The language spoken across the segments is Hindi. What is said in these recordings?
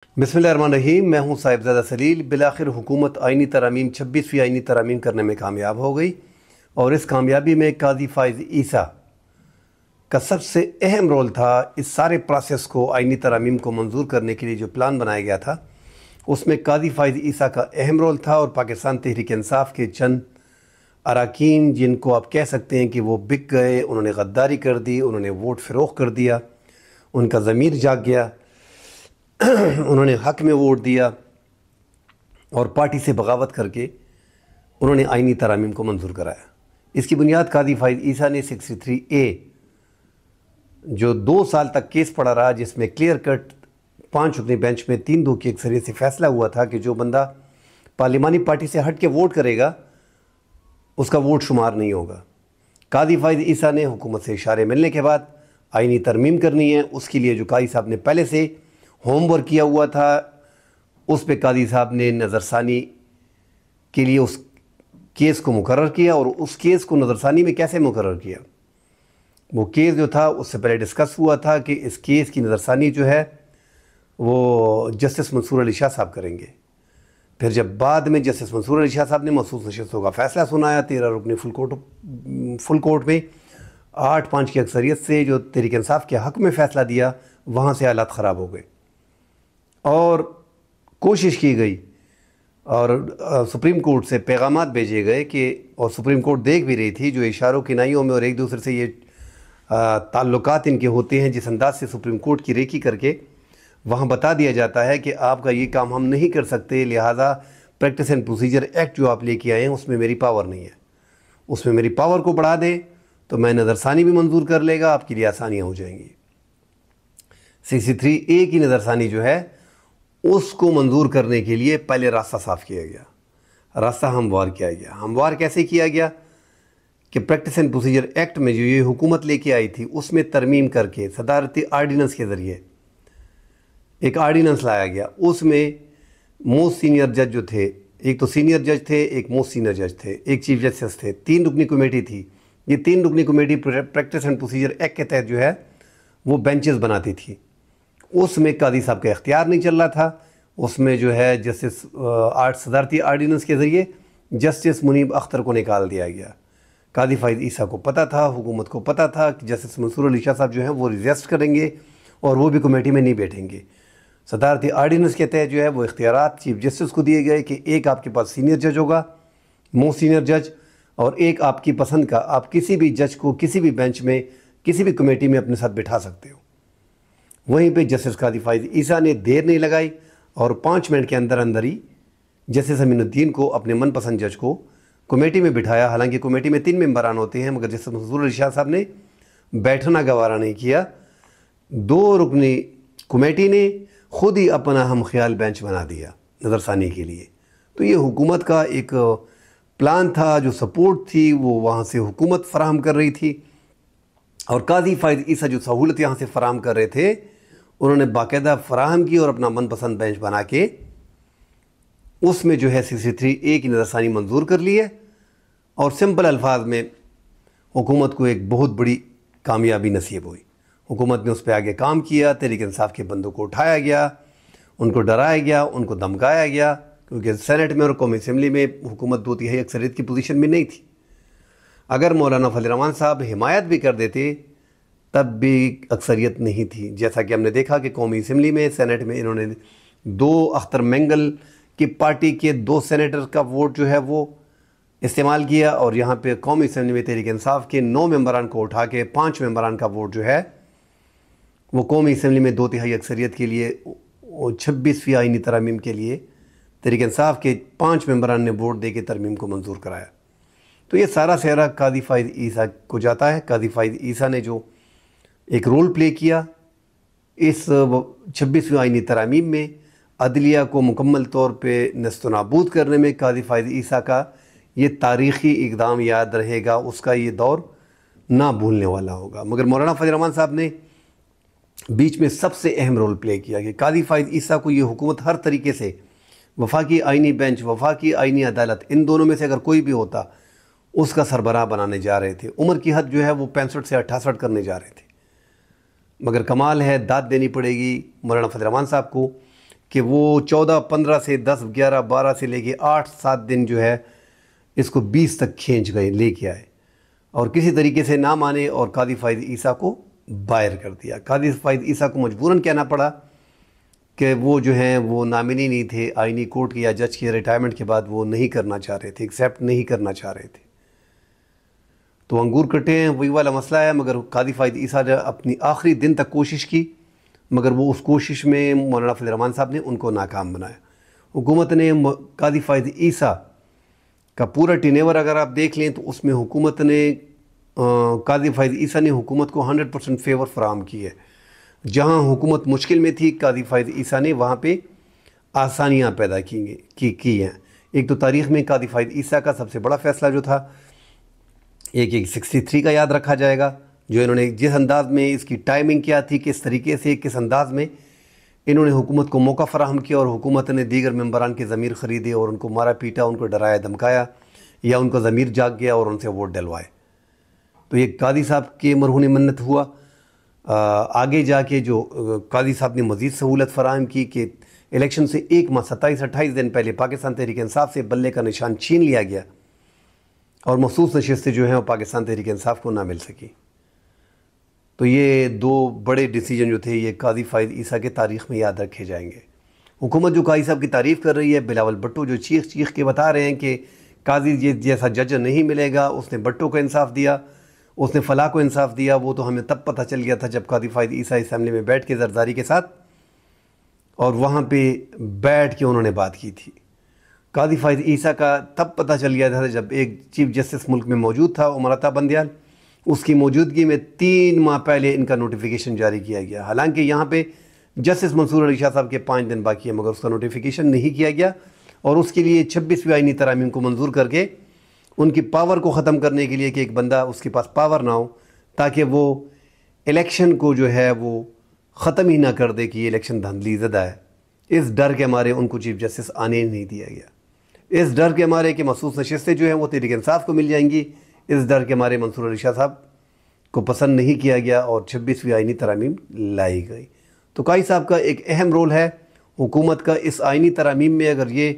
बिस्मिल्लाहिर्रहमानिर्रहीम। मैं हूं साहिबजादा सलील। बिलाखिर हुकूमत आइनी तरामीम 26वीं आइनी तरामीम करने में कामयाब हो गई और इस कामयाबी में काजी फ़ाइज़ ईसा का सबसे अहम रोल था। इस सारे प्रोसेस को आइनी तरामीम को मंजूर करने के लिए जो प्लान बनाया गया था उसमें काजी फ़ाइज़ ईसा का अहम रोल था। और पाकिस्तान तहरीक इंसाफ के चंद अरकान जिनको आप कह सकते हैं कि वो बिक गए, उन्होंने गद्दारी कर दी, उन्होंने वोट फ़रोख्त कर दिया, उनका ज़मीर जाग गया, उन्होंने हक में वोट दिया और पार्टी से बगावत करके उन्होंने आइनी तरामीम को मंजूर कराया। इसकी बुनियाद काजी फ़ाइज़ ईसा ने 63A जो 2 साल तक केस पड़ा रहा, जिसमें क्लियर कट 5 रुकनी बेंच में 3-2 की अक्सरियत से फैसला हुआ था कि जो बंदा पार्लिमानी पार्टी से हट के वोट करेगा उसका वोट शुमार नहीं होगा। काजी फ़ाइज़ ईसा ने हुकूमत से इशारे मिलने के बाद आइनी तरमीम करनी है, उसके लिए जो काजी साहब ने पहले से होमवर्क किया हुआ था उस पे काजी साहब ने नज़रसानी के लिए उस केस को मुकर्रर किया। और उस केस को नज़रसानी में कैसे मुकर्रर किया, वो केस जो था उससे पहले डिस्कस हुआ था कि इस केस की नज़रसानी जो है वो जस्टिस मंसूर अली शाह साहब करेंगे। फिर जब बाद में जस्टिस मंसूर अली शाह साहब ने मखसूस नशस्तों का फ़ैसला सुनाया 13 रुकनी फुल कोर्ट में 8-5 की अक्सरियत से जो तहरीक इंसाफ के हक़ में फ़ैसला दिया, वहाँ से हालात ख़राब हो गए और कोशिश की गई और सुप्रीम कोर्ट से पैगामात भेजे गए कि, और सुप्रीम कोर्ट देख भी रही थी जो इशारों किनाइयों में और एक दूसरे से ये ताल्लुकात इनके होते हैं, जिस अंदाज से सुप्रीम कोर्ट की रेकी करके वहाँ बता दिया जाता है कि आपका ये काम हम नहीं कर सकते, लिहाजा प्रैक्टिस एंड प्रोसीजर एक्ट जो आप लेके आए हैं उसमें मेरी पावर नहीं है, उसमें मेरी पावर को बढ़ा दें तो मैं नज़रसानी भी मंजूर कर लेगा, आपके लिए आसानियाँ हो जाएंगी। 63A की नज़रसानी जो है उसको मंजूर करने के लिए पहले रास्ता साफ़ किया गया, रास्ता हमवार किया गया। हमवार कैसे किया गया कि प्रैक्टिस एंड प्रोसीजर एक्ट में जो ये हुकूमत लेके आई थी उसमें तरमीम करके सदारती आर्डीनेंस के ज़रिए एक आर्डीनेंस लाया गया। उसमें मोस्ट सीनियर जज जो थे, एक तो सीनियर जज थे, एक मोस्ट सीनियर जज थे, एक चीफ जस्टिस थे, 3 रुकनी कमेटी थी। ये 3 रुकनी committee practice and procedure act के तहत जो है वो बेंचेस बनाती थी। उसमें काजी साहब का इख्तियार नहीं चल रहा था, उसमें जो है जस्टिस सदारती आर्डीनेंस के ज़रिए जस्टिस मुनीब अख्तर को निकाल दिया गया। काजी फ़ाइज़ ईसा को पता था, हुकूमत को पता था कि जस्टिस मंसूर अली शाह साहब जो हैं वो रिजेस्ट करेंगे और वो भी कमेटी में नहीं बैठेंगे। सदारती आर्डीनेंस के तहत जो है वो इख्तियारात चीफ जस्टिस को दिए गए कि एक आपके पास सीनियर जज होगा, मोस्ट सीनियर जज, और एक आपकी पसंद का, आप किसी भी जज को किसी भी बेंच में किसी भी कमेटी में अपने साथ बिठा सकते हो। वहीं पे जस्टिस काजी फ़ाइज़ ईसा ने देर नहीं लगाई और 5 मिनट के अंदर अंदर ही जस्टिस अमीनुद्दीन को, अपने मनपसंद जज को, कमेटी में बिठाया। हालांकि कमेटी में 3 मेंबरान होते हैं, मगर जस्टिस मंसूर अली शाह साहब ने बैठना गवारा नहीं किया। 2 रुकनी कमेटी ने खुद ही अपना हम ख्याल बेंच बना दिया नज़रसानी के लिए। तो ये हुकूमत का एक प्लान था, जो सपोर्ट थी वो वहाँ से हुकूमत फ़राहम कर रही थी और काजी फ़ाइज़ ईसा जो सहूलत यहाँ से फ़राहम कर रहे थे उन्होंने बाकायदा फ़राहम की और अपना मनपसंद बेंच बना के उसमें जो है 63A की नज़रसानी मंजूर कर ली है। और सिंपल अल्फाज में हुकूमत को एक बहुत बड़ी कामयाबी नसीब हुई। हुकूमत ने उस पर आगे काम किया, तहरीक इंसाफ के बंदों को उठाया गया, उनको डराया गया, उनको धमकाया गया, क्योंकि सेनेट में और कौमी असम्बली में हुकूमत 2/3 अक्सरियत की पोजीशन में नहीं थी। अगर मौलाना फजल रहमान साहब हिमायत भी कर देते तब भी अक्सरियत नहीं थी। जैसा कि हमने देखा कि कौमी असम्बली में, सेनेट में इन्होंने 2 अख्तर मेंगल की पार्टी के 2 सेनेटर का वोट जो है वो इस्तेमाल किया और यहाँ पे कौमी असम्बली में तहरीक इंसाफ के 9 मेंबरान को उठा के 5 मेंबरान का वोट जो है वो कौमी असम्बली में 2/3 अक्सरियत के लिए 26वीं आइनी तरमीम के लिए तहरीक इंसाफ के 5 मेंबरान ने वोट दे के तरमीम को मंजूर कराया। तो ये सारा सेहरा काजी फ़ाइज़ ईसा को जाता है। काजी फ़ाइज़ ईसा ने जो एक रोल प्ले किया इस 26वीं आइनी तरामीम में, अदलिया को मुकम्मल तौर पे नस्त नाबूद करने में काजी फ़ाइज़ ईसा का ये तारीख़ी इक़दाम याद रहेगा, उसका ये दौर ना भूलने वाला होगा। मगर मौलाना फजल रहमान साहब ने बीच में सबसे अहम रोल प्ले किया कि काजी फ़ाइज़ ईसा को ये हुकूमत हर तरीके से, वफाकी आइनी बेंच, वफाकी आइनी अदालत, इन दोनों में से अगर कोई भी होता उसका सरबराह बनाने जा रहे थे। उम्र की हद जो है वो 65 से 68 करने जा रहे थे। मगर कमाल है, दाद देनी पड़ेगी मौलाना फजल रहमान साहब को कि वो 14-15 से 10-11-12 से लेके 8-7 दिन जो है इसको 20 तक खींच गए, लेके आए और किसी तरीके से ना माने और कादी फ़ाइज़ ईसा को बाहर कर दिया। कादी फ़ाइज़ ईसा को मजबूरन कहना पड़ा कि वो जो हैं वो नामिनी नहीं थे, आईनी कोर्ट के या जज के रिटायरमेंट के बाद वो नहीं करना चाह रहे थे, एक्सेप्ट नहीं करना चाह रहे थे। तो अंगूर कटे हैं, वही वाला मसला है। मगर कादी फ़ाइज़ ईसा ने अपनी आखिरी दिन तक कोशिश की, मगर वो उस कोशिश में मौलाना फजल रहमान साहब ने उनको नाकाम बनाया। हुकूमत ने कादी फ़ाइज़ ईसा का पूरा टेनेवर अगर आप देख लें तो उसमें हुकूमत ने कादी फ़ाइज़ ईसा ने हुकूमत को 100% फेवर फराहम की है। जहाँ हुकूमत मुश्किल में थी, कादी फ़ाइज़ ईसा ने वहाँ पे आसानियाँ पैदा की हैं। एक तो तारीख़ में कादी फ़ाइज़ ईसा का सबसे बड़ा फ़ैसला जो था 1163 का याद रखा जाएगा, जो इन्होंने जिस अंदाज़ में इसकी टाइमिंग क्या थी, किस तरीके से, किस अंदाज़ में इन्होंने हुकूमत को मौका फ़राहम किया और हुकूमत ने दीगर मेंबरान के ज़मीर ख़रीदे और उनको मारा पीटा, उनको डराया धमकाया या उनका ज़मीर जाग गया और उनसे वोट डलवाए। तो ये कादी साहब के मरहून मन्नत हुआ। आगे जाके जो कादी साहब ने मज़ीद सहूलत फ़राहम की कि इलेक्शन से 1 माह 27-28 दिन पहले पाकिस्तान तहरीक इंसाफ से बल्ले का निशान छीन लिया गया और मखसूस नशिस्तें जो हैं वो पाकिस्तान तहरीक इंसाफ को ना मिल सकी। तो ये 2 बड़े डिसीजन जो थे ये कादी फ़ाइज़ ईसा के तारीख़ में याद रखे जाएंगे। हुकूमत जो कादी साहब की तारीफ़ कर रही है, बिलावल भुट्टो जो चीख के बता रहे हैं कि काजी जैसा जज नहीं मिलेगा, उसने भुट्टो को इंसाफ दिया, उसने फ़लाह को इंसाफ दिया, वो तो हमें तब पता चल गया था जब कादी फ़ाइज़ ईसा असम्बली में बैठ के ज़रदारी के साथ और वहाँ पे बैठ के उन्होंने बात की थी। कादी फ़ाइज़ ईसा का तब पता चल गया था जब एक चीफ जस्टिस मुल्क में मौजूद था, उमर अता बंदियाल, उसकी मौजूदगी में 3 माह पहले इनका नोटिफिकेशन जारी किया गया। हालांकि यहाँ पे जस्टिस मंसूर अली शाह साहब के 5 दिन बाकी है, मगर उसका नोटिफिकेशन नहीं किया गया और उसके लिए 26वीं आईनी तरामीम को मंजूर करके उनकी पावर को ख़त्म करने के लिए कि एक बंदा उसके पास पावर ना हो, ताकि वो इलेक्शन को जो है वो ख़त्म ही ना कर दे कि ये इलेक्शन धांधली ज़दा है। इस डर के मारे उनको चीफ जस्टिस आने नहीं दिया गया। इस डर के मारे कि मखसूस नशिस्तें जो हैं वो तहरीक इंसाफ को मिल जाएंगी, इस डर के मारे मंसूर अली शाह साहब को पसंद नहीं किया गया और 26वीं आईनी तरामीम लाई गई। तो काई साहब का एक अहम रोल है हुकूमत का इस आईनी तरामीम में। अगर ये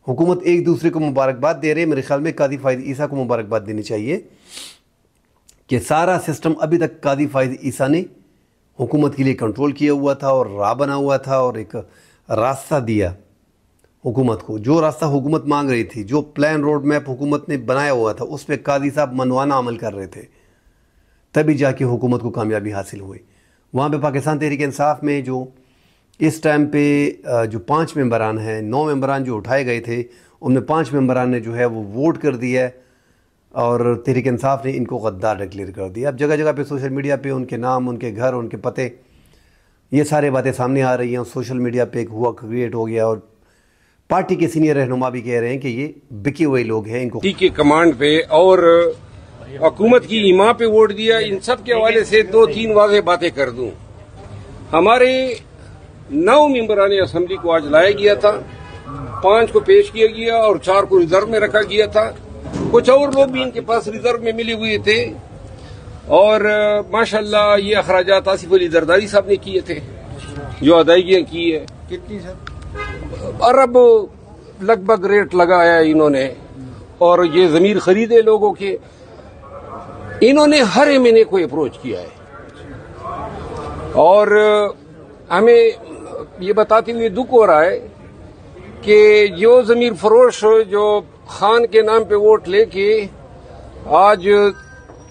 हुकूमत एक दूसरे को मुबारकबाद दे रहे, मेरे ख्याल में कादी फ़ाइज़ ईसा को मुबारकबाद देनी चाहिए कि सारा सिस्टम अभी तक कादी फ़ाइज़ ईसा ने हुकूमत के लिए कंट्रोल किया हुआ था और राह बना हुआ था और एक रास्ता दिया हुकूमत को। जो रास्ता हुकूमत मांग रही थी, जो प्लान रोड मैप हुकूमत ने बनाया हुआ था, उस पर कादी साहब मनवाना अमल कर रहे थे, तभी जाके हुकूमत को कामयाबी हासिल हुई। वहाँ पे पाकिस्तान तहरीक इंसाफ में जो इस टाइम पे जो 5 मेंबरान हैं, 9 मेंबरान जो उठाए गए थे, उनमें 5 मेंबरान ने जो है वो वोट कर दिया है और तहरीक इंसाफ ने इनको गद्दार डिक्लेयर कर दिया। अब जगह जगह पे सोशल मीडिया पे उनके नाम, उनके घर, उनके पते, ये सारे बातें सामने आ रही हैं। सोशल मीडिया पे एक हुआ क्रिएट हो गया और पार्टी के सीनियर रहनुमा भी कह रहे हैं कि ये बिके हुए लोग हैं, इनको के कमांड पे और हुकूमत की ईमा पे वोट दिया। इन सब के हवाले से 2-3 वाज़ेह बातें कर दूं। हमारे 9 मेंबरान असम्बली को आज लाया गया था, 5 को पेश किया गया और 4 को रिजर्व में रखा गया था। कुछ और लोग भी इनके पास रिजर्व में मिले हुए थे और माशाल्लाह ये अखराजात आसिफ अली जरदारी साहब ने किए थे, जो अदायगियां की है। कितनी सर? अरब लगभग रेट लगाया इन्होंने और ये जमीर खरीदे लोगों के। इन्होंने हर महीने को अप्रोच किया है और हमें ये बताते हुए दुख हो रहा है कि जो जमीर फरोश जो खान के नाम पे वोट लेके आज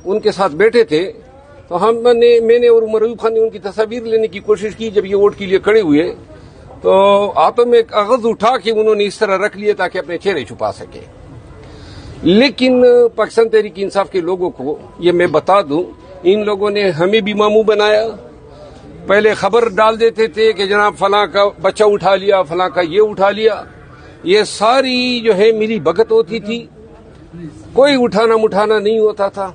उनके साथ बैठे थे, तो मैंने और उमर अयूब खान ने उनकी तस्वीर लेने की कोशिश की। जब ये वोट के लिए खड़े हुए तो हाथों में कागज उठा के उन्होंने इस तरह रख लिए ताकि अपने चेहरे छुपा सके। लेकिन पाकिस्तान तहरीक इंसाफ के लोगों को ये मैं बता दूं, इन लोगों ने हमें भी मामू बनाया। पहले खबर डाल देते थे कि जनाब फलां का बच्चा उठा लिया, फलां का ये उठा लिया। ये सारी जो है मिली भगत होती थी, कोई उठाना मुठाना नहीं होता था।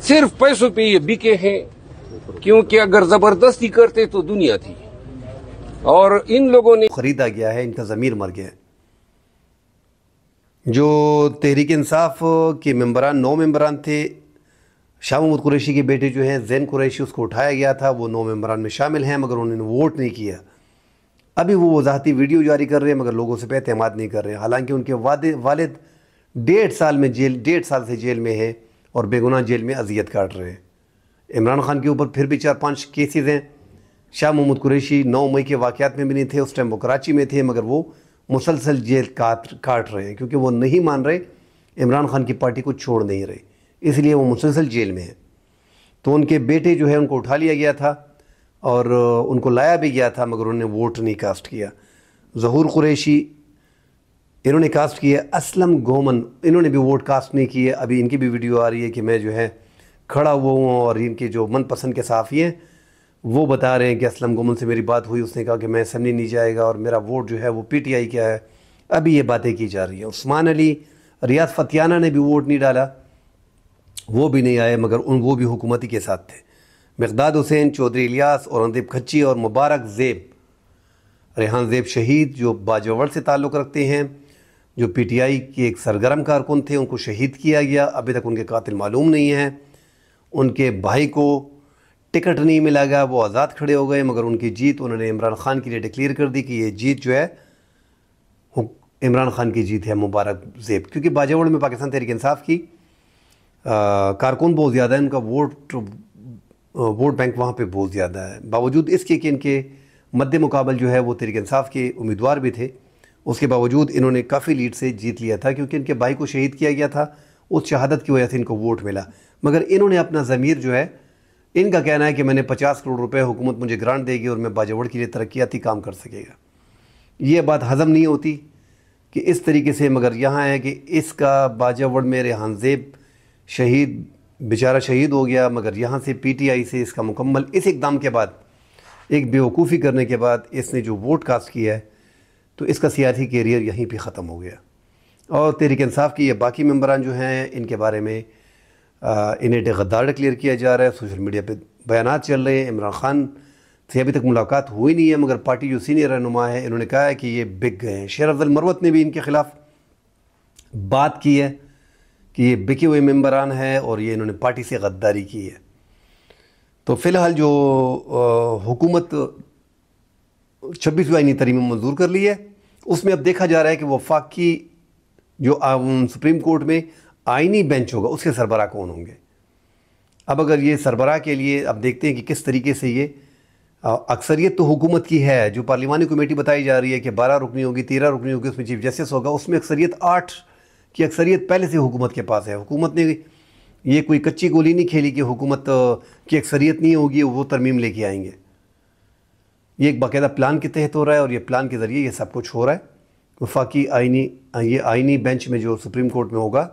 सिर्फ पैसों पे ये बिके हैं, क्योंकि अगर जबरदस्ती करते तो दुनिया थी। और इन लोगों ने खरीदा गया है, इनका ज़मीर मर गया है। जो तहरीक इंसाफ के मेंबरान 9 मेंबरान थे, शाह महमूद कुरैशी के बेटे जो हैं ज़ैन कुरैशी, उसको उठाया गया था, वो 9 मेंबरान में शामिल हैं, मगर उन्होंने वोट नहीं किया। अभी वो वजाहती वीडियो जारी कर रहे हैं, मगर लोगों से पे एतमाद नहीं कर रहे हैं। हालांकि उनके वालिद 1.5 साल से जेल में हैं और बेगुनाह जेल में अजियत काट रहे हैं। इमरान खान के ऊपर फिर भी 4-5 केसेस हैं। शाह महमूद कुरैशी 9 मई के वाक़यात में भी नहीं थे, उस टाइम वो कराची में थे, मगर वो मुसलसल जेल काट रहे हैं क्योंकि वो नहीं मान रहे, इमरान खान की पार्टी को छोड़ नहीं रहे, इसलिए वो मुसलसल जेल में हैं। तो उनके बेटे जो है उनको उठा लिया गया था और उनको लाया भी गया था, मगर उन्होंने वोट नहीं कास्ट किया। ज़हूर कुरैशी इन्होंने कास्ट किया, असलम गोमन इन्होंने भी वोट कास्ट नहीं किए। अभी इनकी भी वीडियो आ रही है कि मैं जो है खड़ा हुआ हूँ और इनके जो मनपसंद के सहाफ़ी हैं वो बता रहे हैं कि असलम गोमन से मेरी बात हुई, उसने कहा कि मैं असम्बली नहीं जाएगा और मेरा वोट जो है वो PTI क्या है। अभी ये बातें की जा रही हैं। उस्मान अली, रियाज फतियाना ने भी वोट नहीं डाला, वो भी नहीं आए, मगर वो भी हुकूमती के साथ थे। मिक़दाद हुसैन, चौधरी इलियास, औरंगज़ेब खच्ची और मुबारक ज़ेब, रेहान ज़ेब शहीद जो बाजवड़ से ताल्लुक़ रखते हैं, जो PTI के एक सरगर्म कारकुन थे, उनको शहीद किया गया। अभी तक उनके कातिल मालूम नहीं हैं। उनके भाई को टिकट नहीं मिला गया, वो आज़ाद खड़े हो गए, मगर उनकी जीत उन्होंने इमरान खान के लिए डिक्लेयर कर दी कि ये जीत जो है इमरान खान की जीत है, मुबारक ज़ेब। क्योंकि बाजवड़ में पाकिस्तान तहरीक इंसाफ की कारकुन बहुत ज़्यादा है, उनका वोट बैंक वहाँ पे बहुत ज़्यादा है। बावजूद इसके कि इनके मद्दे मुकाबल जो है वो तहरीक इंसाफ के उम्मीदवार भी थे, उसके बावजूद इन्होंने काफ़ी लीड से जीत लिया था क्योंकि इनके भाई को शहीद किया गया था। उस शहादत की वजह से इनको वोट मिला। मगर इन्होंने अपना ज़मीर जो है, इनका कहना है कि मैंने 50 करोड़ रुपए हुकूमत मुझे ग्रांट देगी और मैं बाजवड़ के लिए तरक्याती काम कर सकेगा। ये बात हज़म नहीं होती कि इस तरीके से, मगर यहाँ है कि इसका बाजवड़ में रेहान ज़ेब शहीद बेचारा शहीद हो गया, मगर यहाँ से PTI से इसका मुकम्मल इस इक़दाम के बाद, एक बेवकूफ़ी करने के बाद इसने जो वोट कास्ट किया है, तो इसका सियासी कैरियर यहीं पे ख़त्म हो गया। और तहरीक इंसाफ की ये बाकी मेंबरान जो हैं, इनके बारे में इन्हें गद्दार डिक्लेयर किया जा रहा है। सोशल मीडिया पे बयानात चल रहे हैं। इमरान खान से अभी तक मुलाकात हुई नहीं है, मगर पार्टी जो सीनियर रहनुमा है, इन्होंने कहा है कि ये बिक गए हैं। शेर अफजल मरवत ने भी इनके ख़िलाफ़ बात की है कि ये बिके हुए मेंबरान है और ये इन्होंने पार्टी से गद्दारी की है। तो फ़िलहाल जो हुकूमत 26वीं आईनी तरमीम मंजूर कर ली है, उसमें अब देखा जा रहा है कि वफाकी जो सुप्रीम कोर्ट में आईनी बेंच होगा, उसके सरबराह कौन होंगे। अब अगर ये सरबराह के लिए अब देखते हैं कि किस तरीके से ये अक्सरियत तो हुकूमत की है, जो पार्लिमानी कमेटी बताई जा रही है कि 12 रुकनी होगी, 13 रुकनी होगी, उसमें चीफ जस्टिस होगा, उसमें अक्सरियत 8 की अक्सरियत पहले से हुकूमत के पास है। हुकूमत ने ये कोई कच्ची गोली नहीं खेली कि हुकूमत की अक्सरियत नहीं होगी वो तरमीम लेके आएंगे। ये एक बाकायदा प्लान के तहत हो रहा है और ये प्लान के ज़रिए ये सब कुछ हो रहा है। वफाकी ये आईनी बेंच में जो सुप्रीम कोर्ट में होगा,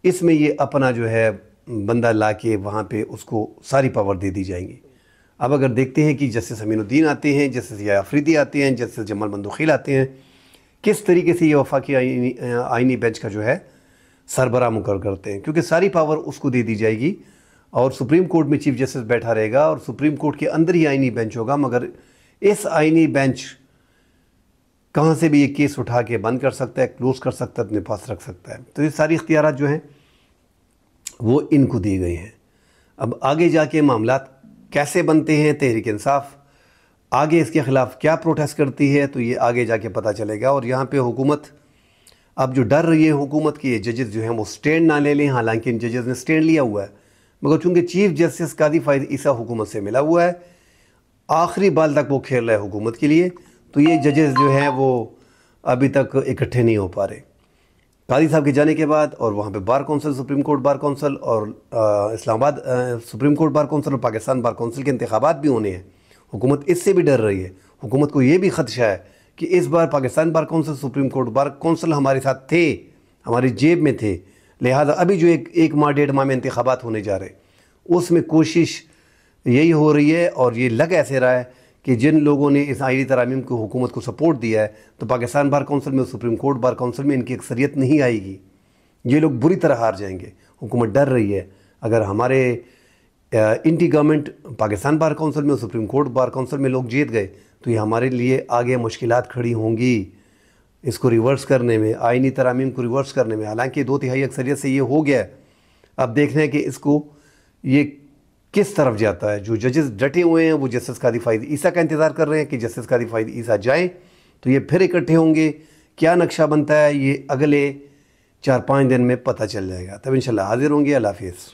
इसमें ये अपना जो है बंदा ला के वहाँ पर उसको सारी पावर दे दी जाएंगी। अब अगर देखते हैं कि जस्टिस अमीनुद्दीन आते हैं, जस्टिस या अफरीदी आते हैं, जस्टिस जमाल बंदोखिल आते हैं, किस तरीके से ये वफाकी आईनी बेंच का जो है सरबराह मुकर्रर करते हैं, क्योंकि सारी पावर उसको दे दी जाएगी और सुप्रीम कोर्ट में चीफ जस्टिस बैठा रहेगा और सुप्रीम कोर्ट के अंदर ही आईनी बेंच होगा। मगर इस आईनी बेंच कहाँ से भी ये केस उठा के बंद कर सकता है, क्लोज कर सकता है, अपने पास रख सकता है। तो ये सारी इख्तियारात जो हैं वो इनको दिए गए हैं। अब आगे जाके मामला कैसे बनते हैं, तहरीक इंसाफ आगे इसके ख़िलाफ़ क्या प्रोटेस्ट करती है, तो ये आगे जाके पता चलेगा। और यहाँ पे हुकूमत अब जो डर रही है हुकूमत की, जजेस जो हैं वो स्टैंड ना ले लें। हालांकि इन जजेस ने स्टैंड लिया हुआ है, मगर चूँकि चीफ जस्टिस कादी फ़ायद ईसा हुकूमत से मिला हुआ है, आखिरी बाल तक वो खेल रहा है हुकूमत के लिए, तो ये जजेस जो हैं वो अभी तक इकट्ठे नहीं हो पा रहे। कादी साहब के जाने के बाद और वहाँ पे bar council, supreme court bar council और Islamabad supreme court bar council और पाकिस्तान बार कौंसिल के इंतखाबात भी होने हैं। हुकूमत इससे भी डर रही है। हुकूमत को ये भी ख़दशा है कि इस बार Pakistan bar council, supreme court bar council हमारे साथ थे, हमारी जेब में थे, लिहाजा अभी जो एक माह 1.5 माह में इंतखाबात होने जा रहे, उसमें कोशिश यही हो रही है। और ये लग ऐसे रहा है कि जिन लोगों ने इस आईनी तरामीम को हुकूमत को सपोर्ट दिया है, तो पाकिस्तान बार कौंसिल में, सुप्रीम कोर्ट बार कौंसिल में इनकी अक्सरियत नहीं आएगी। ये लोग बुरी तरह हार जाएंगे। हुकूमत डर रही है अगर हमारे इंटी गवर्नमेंट पाकिस्तान बार कौंसिल में, सुप्रीम कोर्ट बार कौंसिल में लोग जीत गए, तो ये हमारे लिए आगे मुश्किलात खड़ी होंगी इसको रिवर्स करने में, आईनी तरामीम को रिवर्स करने में। हालांकि 2/3 अक्सरियत से ये हो गया है। अब देखना है कि इसको ये किस तरफ जाता है। जो जजेस डटे हुए हैं वो जस्टिस कादी फाइद ईसा का इंतज़ार कर रहे हैं कि जस्टिस कादी फाइद ईसा जाएं तो ये फिर इकट्ठे होंगे। क्या नक्शा बनता है ये अगले 4-5 दिन में पता चल जाएगा। तब इंशाल्लाह हाजिर होंगे। अल्लाह हाफिज़।